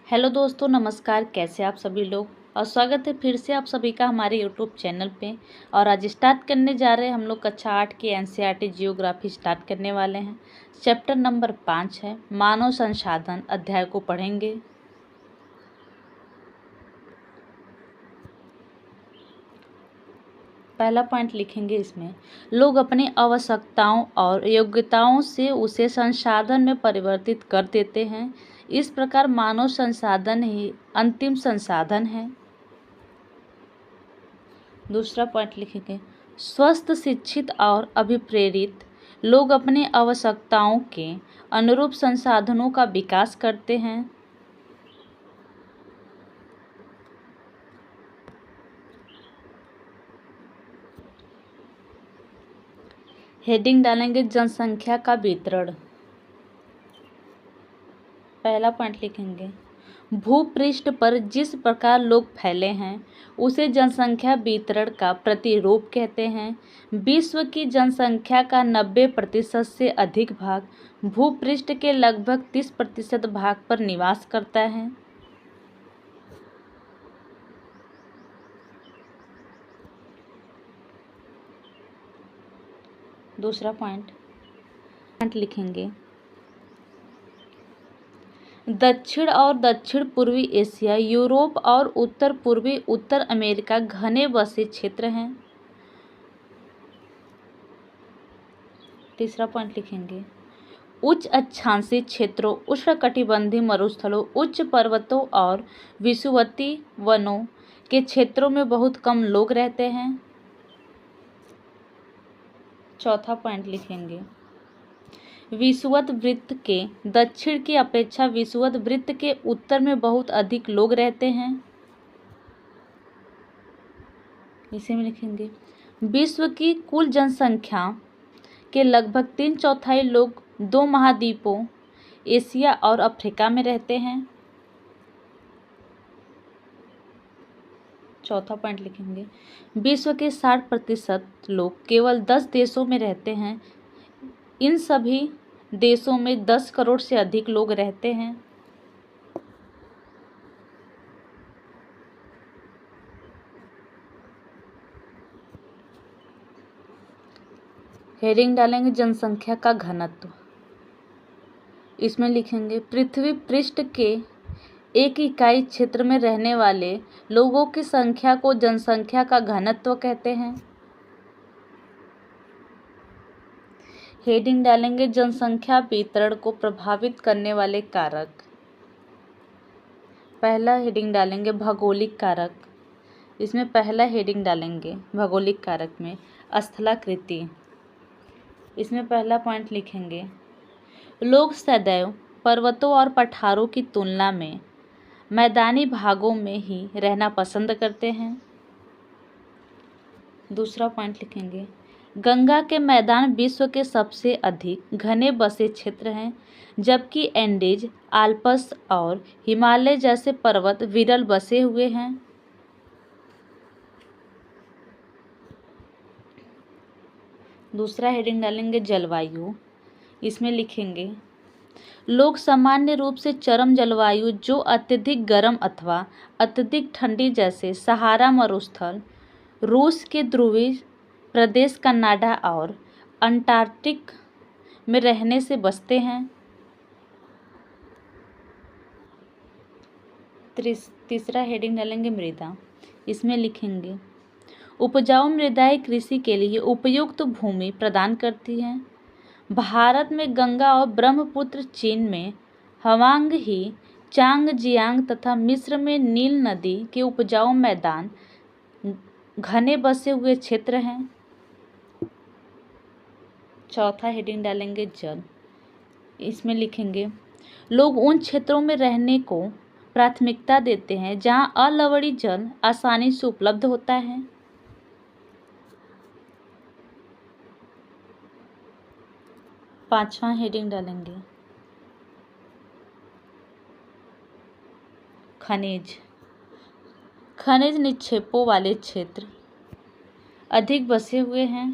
Hello दोस्तों, नमस्कार। कैसे आप सभी लोग। और स्वागत है फिर से आप सभी का हमारे यूट्यूब चैनल पे। और आज स्टार्ट करने जा रहे हैं हम लोग कक्षा 8 की एनसीईआरटी जियोग्राफी स्टार्ट करने वाले हैं। चैप्टर नंबर 5 है मानव संसाधन। अध्याय को पढ़ेंगे। पहला पॉइंट लिखेंगे इसमें, लोग अपनी आवश्यकताओं और योग्यताओं से उसे संसाधन में परिवर्तित कर देते हैं। इस प्रकार मानव संसाधन ही अंतिम संसाधन है। दूसरा पॉइंट लिखेंगे, स्वस्थ, शिक्षित और अभिप्रेरित लोग अपनी आवश्यकताओं के अनुरूप संसाधनों का विकास करते हैं। हेडिंग डालेंगे जनसंख्या का वितरण। पहला पॉइंट लिखेंगे, भूपृष्ठ पर जिस प्रकार लोग फैले हैं उसे जनसंख्या वितरण का प्रतिरूप कहते हैं। विश्व की जनसंख्या का 90% से अधिक भाग भूपृष्ठ के लगभग 30% भाग पर निवास करता है। दूसरा पॉइंट लिखेंगे, दक्षिण और दक्षिण पूर्वी एशिया, यूरोप और उत्तर पूर्वी उत्तर अमेरिका घने बसे क्षेत्र हैं। तीसरा पॉइंट लिखेंगे, उच्च अक्षांशीय क्षेत्रों, उष्णकटिबंधीय मरुस्थलों, उच्च पर्वतों और विषुवतीय वनों के क्षेत्रों में बहुत कम लोग रहते हैं। चौथा पॉइंट लिखेंगे, विषुवत वृत्त के दक्षिण की अपेक्षा विषुवत वृत्त के उत्तर में बहुत अधिक लोग रहते हैं। इसे में लिखेंगे, विश्व की कुल जनसंख्या के लगभग 3/4 लोग 2 महाद्वीपों एशिया और अफ्रीका में रहते हैं। चौथा पॉइंट लिखेंगे, विश्व के 60% लोग केवल 10 देशों में रहते हैं। इन सभी देशों में 10 करोड़ से अधिक लोग रहते हैं। हेडिंग डालेंगे जनसंख्या का घनत्व। इसमें लिखेंगे, पृथ्वी पृष्ठ के एक इकाई क्षेत्र में रहने वाले लोगों की संख्या को जनसंख्या का घनत्व कहते हैं। हेडिंग डालेंगे जनसंख्या वितरण को प्रभावित करने वाले कारक। पहला हेडिंग डालेंगे भौगोलिक कारक। इसमें पहला हेडिंग डालेंगे भौगोलिक कारक में स्थलाकृति। इसमें पहला पॉइंट लिखेंगे, लोग सदैव पर्वतों और पठारों की तुलना में मैदानी भागों में ही रहना पसंद करते हैं। दूसरा पॉइंट लिखेंगे, गंगा के मैदान विश्व के सबसे अधिक घने बसे क्षेत्र हैं, जबकि एंडीज, आल्प्स और हिमालय जैसे पर्वत विरल बसे हुए हैं। दूसरा हेडिंग डालेंगे जलवायु। इसमें लिखेंगे, लोग सामान्य रूप से चरम जलवायु जो अत्यधिक गर्म अथवा अत्यधिक ठंडी जैसे सहारा मरुस्थल, रूस के ध्रुवीय प्रदेश, कनाडा और अंटार्कटिक में रहने से बचते हैं। तीसरा हेडिंग डालेंगे मृदा। इसमें लिखेंगे, उपजाऊ मृदाएं कृषि के लिए उपयुक्त भूमि प्रदान करती हैं। भारत में गंगा और ब्रह्मपुत्र, चीन में हवांग ही, चांगजियांग तथा मिस्र में नील नदी के उपजाऊ मैदान घने बसे हुए क्षेत्र हैं। चौथा हेडिंग डालेंगे जल। इसमें लिखेंगे, लोग उन क्षेत्रों में रहने को प्राथमिकता देते हैं जहां अलवणीय जल आसानी से उपलब्ध होता है। पांचवा हेडिंग डालेंगे खनिज। खनिज निक्षेपों वाले क्षेत्र अधिक बसे हुए हैं।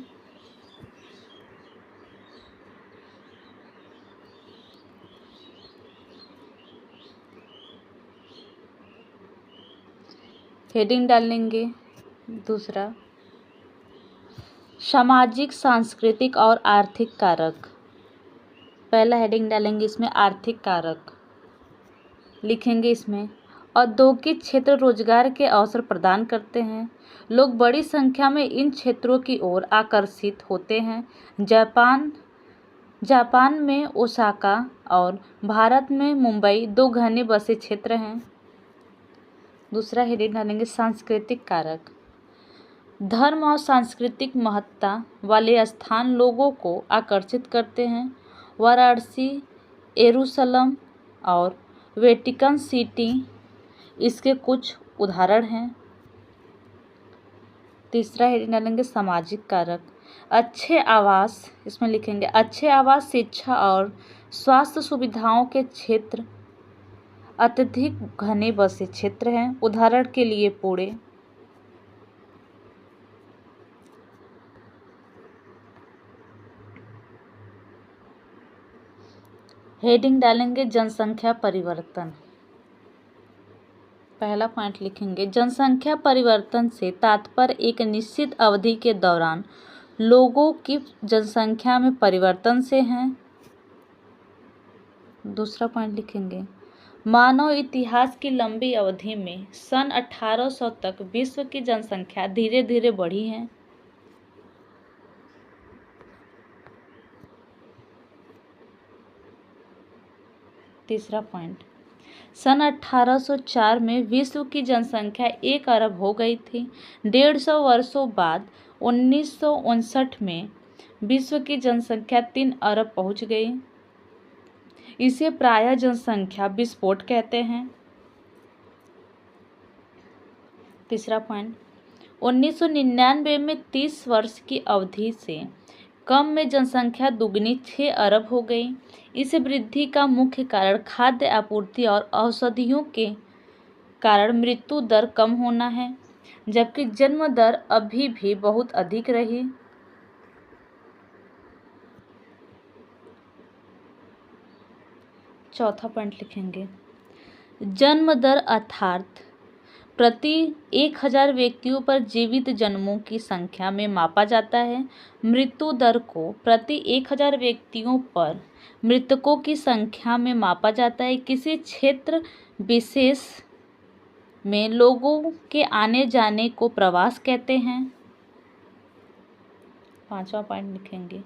हेडिंग डालेंगे दूसरा, सामाजिक, सांस्कृतिक और आर्थिक कारक। पहला हेडिंग डालेंगे इसमें आर्थिक कारक, लिखेंगे इसमें औद्योगिक क्षेत्र रोजगार के अवसर प्रदान करते हैं। लोग बड़ी संख्या में इन क्षेत्रों की ओर आकर्षित होते हैं। जापान में ओसाका और भारत में मुंबई 2 घने बसे क्षेत्र हैं। दूसरा हेडिंग डालेंगे सांस्कृतिक कारक। धर्म और सांस्कृतिक महत्ता वाले स्थान लोगों को आकर्षित करते हैं। वाराणसी, यरूशलेम और वेटिकन सिटी इसके कुछ उदाहरण हैं। तीसरा हेडिंग डालेंगे सामाजिक कारक। अच्छे आवास, इसमें लिखेंगे अच्छे आवास, शिक्षा और स्वास्थ्य सुविधाओं के क्षेत्र अत्यधिक घने बसे क्षेत्र हैं। उदाहरण के लिए पुणे। हेडिंग डालेंगे जनसंख्या परिवर्तन। पहला पॉइंट लिखेंगे जनसंख्या परिवर्तन से तात्पर्य एक निश्चित अवधि के दौरान लोगों की जनसंख्या में परिवर्तन से है। दूसरा पॉइंट लिखेंगे मानव इतिहास की लंबी अवधि में सन 1800 तक विश्व की जनसंख्या धीरे धीरे बढ़ी है। तीसरा पॉइंट, सन 1804 में विश्व की जनसंख्या 1 अरब हो गई थी। 150 वर्षों बाद 1959 में विश्व की जनसंख्या 3 अरब पहुंच गई। इसे प्रायः जनसंख्या विस्फोट कहते हैं। तीसरा पॉइंट, 1999 में 30 वर्ष की अवधि से कम में जनसंख्या दुगनी 6 अरब हो गई। इस वृद्धि का मुख्य कारण खाद्य आपूर्ति और औषधियों के कारण मृत्यु दर कम होना है, जबकि जन्म दर अभी भी बहुत अधिक रही। चौथा पॉइंट लिखेंगे जन्म दर अर्थात प्रति 1000 व्यक्तियों पर जीवित जन्मों की संख्या में मापा जाता है। मृत्यु दर को प्रति 1000 व्यक्तियों पर मृतकों की संख्या में मापा जाता है। किसी क्षेत्र विशेष में लोगों के आने जाने को प्रवास कहते हैं। पांचवा पॉइंट लिखेंगे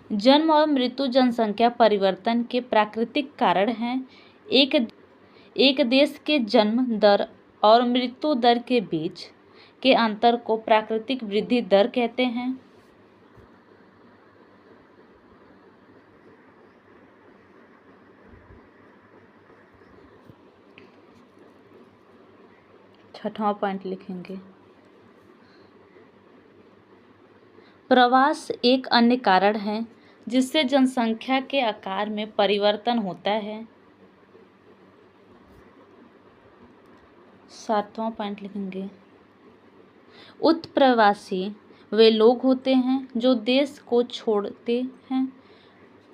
जन्म और मृत्यु जनसंख्या परिवर्तन के प्राकृतिक कारण हैं। एक देश के जन्म दर और मृत्यु दर के बीच के अंतर को प्राकृतिक वृद्धि दर कहते हैं। छठवां पॉइंट लिखेंगे प्रवास एक अन्य कारण है जिससे जनसंख्या के आकार में परिवर्तन होता है। सातवां पॉइंट लिखेंगे उत्प्रवासी वे लोग होते हैं जो देश को छोड़ते हैं।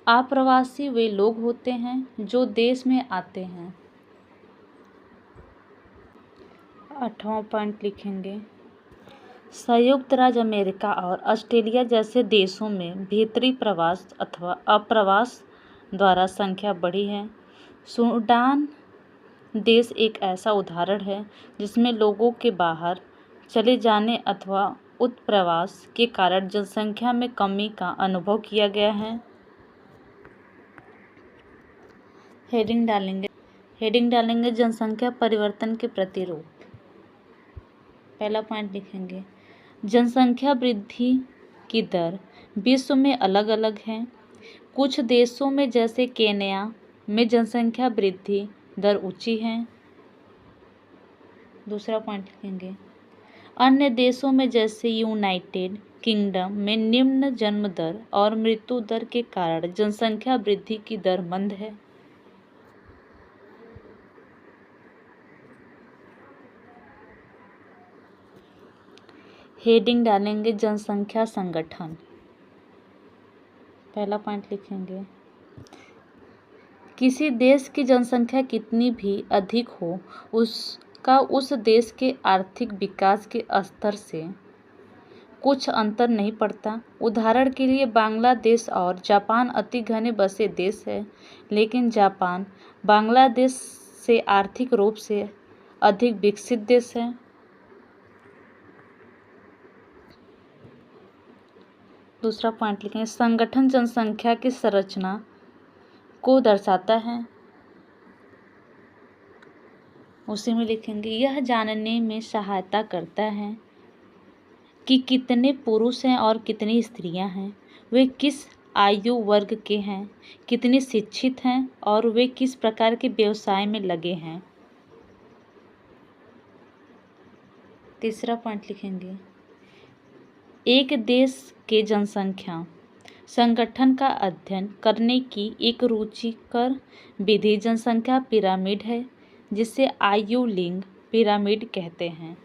आप्रवासी वे लोग होते हैं जो देश में आते हैं। आठवां पॉइंट लिखेंगे संयुक्त राज्य अमेरिका और ऑस्ट्रेलिया जैसे देशों में भीतरी प्रवास अथवा अप्रवास द्वारा संख्या बढ़ी है। सूडान देश एक ऐसा उदाहरण है जिसमें लोगों के बाहर चले जाने अथवा उत्प्रवास के कारण जनसंख्या में कमी का अनुभव किया गया है। हेडिंग डालेंगे जनसंख्या परिवर्तन के प्रतिरूप। पहला पॉइंट लिखेंगे जनसंख्या वृद्धि की दर विश्व में अलग अलग है। कुछ देशों में जैसे केन्या में जनसंख्या वृद्धि दर ऊंची है। दूसरा पॉइंट लिखेंगे अन्य देशों में जैसे यूनाइटेड किंगडम में निम्न जन्म दर और मृत्यु दर के कारण जनसंख्या वृद्धि की दर मंद है। हेडिंग डालेंगे जनसंख्या संगठन। पहला पॉइंट लिखेंगे किसी देश की जनसंख्या कितनी भी अधिक हो का उस देश के आर्थिक विकास के स्तर से कुछ अंतर नहीं पड़ता। उदाहरण के लिए बांग्लादेश और जापान अति घने बसे देश है, लेकिन जापान बांग्लादेश से आर्थिक रूप से अधिक विकसित देश है। दूसरा पॉइंट लिखेंगे, संगठन जनसंख्या की संरचना को दर्शाता है। उसी में लिखेंगे, यह जानने में सहायता करता है कि कितने पुरुष हैं और कितनी स्त्रियां हैं, वे किस आयु वर्ग के हैं, कितने शिक्षित हैं और वे किस प्रकार के व्यवसाय में लगे हैं। तीसरा पॉइंट लिखेंगे, एक देश के जनसंख्या संगठन का अध्ययन करने की एक रुचिकर विधि जनसंख्या पिरामिड है, जिसे आयु लिंग पिरामिड कहते हैं।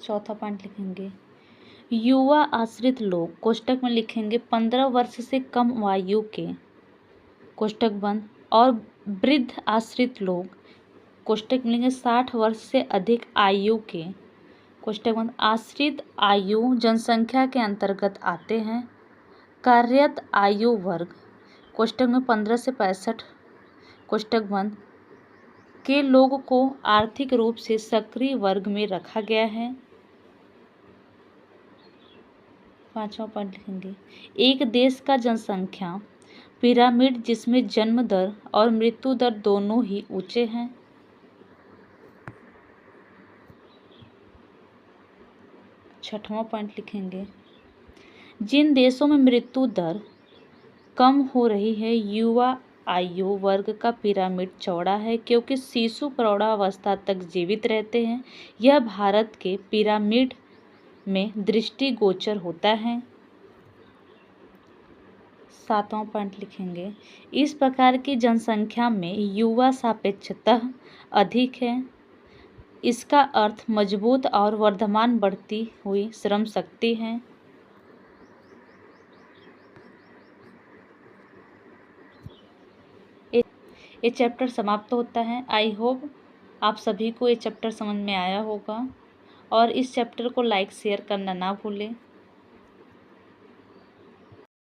चौथा पॉइंट लिखेंगे, युवा आश्रित लोग कोष्टक में लिखेंगे 15 वर्ष से कम आयु के कोष्टक बंद, और वृद्ध आश्रित लोग कोष्टक में लिखेंगे 60 वर्ष से अधिक आयु के कोष्टक बंद। आश्रित आयु जनसंख्या के अंतर्गत आते हैं। कार्यरत आयु वर्ग कोष्टक में 15 से 65 कोष्टक बंद के लोगों को आर्थिक रूप से सक्रिय वर्ग में रखा गया है। पांचवा पॉइंट लिखेंगे, एक देश का जनसंख्या पिरामिड जिसमें जन्म दर और मृत्यु दर दोनों ही ऊंचे हैं। छठवां पॉइंट लिखेंगे, जिन देशों में मृत्यु दर कम हो रही है, युवा आयु वर्ग का पिरामिड चौड़ा है क्योंकि शिशु प्रौढ़ावस्था तक जीवित रहते हैं। यह भारत के पिरामिड में दृष्टिगोचर होता है। सातवां पॉइंट लिखेंगे, इस प्रकार की जनसंख्या में युवा सापेक्षतः अधिक है। इसका अर्थ मजबूत और वर्धमान बढ़ती हुई श्रम शक्ति है। ये चैप्टर समाप्त होता है। आई होप आप सभी को ये चैप्टर समझ में आया होगा और इस चैप्टर को लाइक शेयर करना ना भूलें।